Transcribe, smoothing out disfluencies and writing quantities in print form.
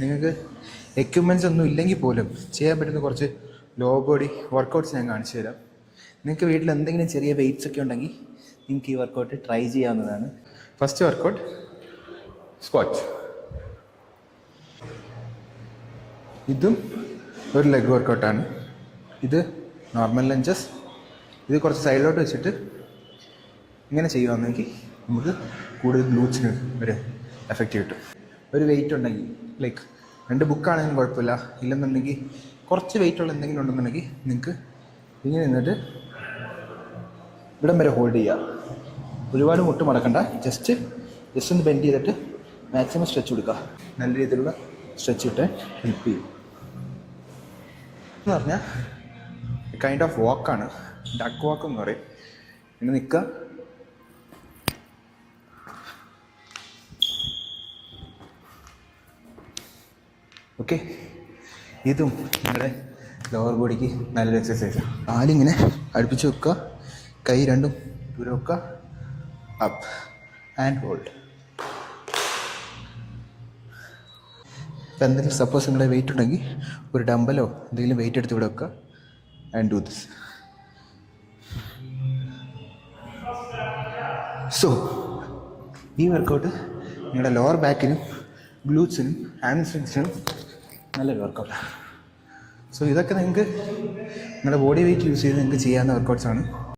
നിങ്ങൾക്ക് എക്യുപ്മെൻറ്റ്സ് ഒന്നും ഇല്ലെങ്കിൽ പോലും ചെയ്യാൻ പറ്റുന്ന കുറച്ച് ലോ ബോഡി വർക്കൗട്ട്സ് ഞാൻ കാണിച്ചു തരാം. നിങ്ങൾക്ക് വീട്ടിൽ എന്തെങ്കിലും ചെറിയ വെയ്റ്റ്സ് ഒക്കെ ഉണ്ടെങ്കിൽ നിങ്ങൾക്ക് ഈ വർക്കൗട്ട് ട്രൈ ചെയ്യാവുന്നതാണ്. First workout squat. ഇതും ഒരു ലെഗ് വർക്കൗട്ടാണ്. ഇത് നോർമൽ ലഞ്ചസ്. ഇത് കുറച്ച് സൈഡിലോട്ട് വെച്ചിട്ട് ഇങ്ങനെ ചെയ്യുകയാണെങ്കിൽ നമുക്ക് കൂടുതൽ ഗ്ലൂട്സിന് ഒരു എഫക്റ്റ് കിട്ടും. ഒരു വെയിറ്റ് ഉണ്ടെങ്കിൽ ലൈക്ക് 2 ബുക്കാണെങ്കിലും കുഴപ്പമില്ല, ഇല്ലെന്നുണ്ടെങ്കിൽ കുറച്ച് വെയിറ്റുള്ള എന്തെങ്കിലും ഉണ്ടെന്നുണ്ടെങ്കിൽ നിങ്ങൾക്ക് ഇങ്ങനെ നിന്നിട്ട് ഇവിടം വരെ ഹോൾഡ് ചെയ്യുക. ഒരുപാട് മുട്ട് മടക്കണ്ട, ജസ്റ്റ് ഒന്ന് ബെൻഡ് ചെയ്തിട്ട് മാക്സിമം സ്ട്രെച്ച് കൊടുക്കുക. നല്ല രീതിയിലുള്ള സ്ട്രെച്ച് ഇട്ട് ഹെൽപ്പ് ചെയ്യും. എന്ന് പറഞ്ഞാൽ കൈൻഡ് ഓഫ് വാക്കാണ്, ഡക്ക് വാക്ക് എന്ന് പറയും. ഇങ്ങനെ നിൽക്കുക, ഓക്കെ. ഇതും നിങ്ങളുടെ ലോവർ ബോഡിക്ക് നല്ലൊരു എക്സസൈസാണ്. കാലിങ്ങനെ അടുപ്പിച്ച് വെക്കുക, കൈ രണ്ടും ദൂരെ വെക്കുക, അപ്പ് ആൻഡ് ഹോൾഡ്. ഇപ്പം എന്തെങ്കിലും സപ്പോസ് നിങ്ങളുടെ വെയിറ്റ് ഉണ്ടെങ്കിൽ ഒരു ഡമ്പലോ എന്തെങ്കിലും വെയിറ്റ് എടുത്ത് ഇവിടെ വെക്കുക ആൻഡ് ഡു ദിസ്. സോ ഈ വർക്കൗട്ട് നിങ്ങളുടെ ലോവർ ബാക്കിനും ഗ്ലൂട്സിനും ഹാംസ്ട്രിങ്സിനും നല്ലൊരു വർക്കൗട്ടാണ്. സോ ഇതൊക്കെ നിങ്ങൾക്ക് നിങ്ങളുടെ ബോഡി വെയിറ്റ് യൂസ് ചെയ്ത് നിങ്ങൾക്ക് ചെയ്യാവുന്ന വർക്കൗട്ട്സാണ്.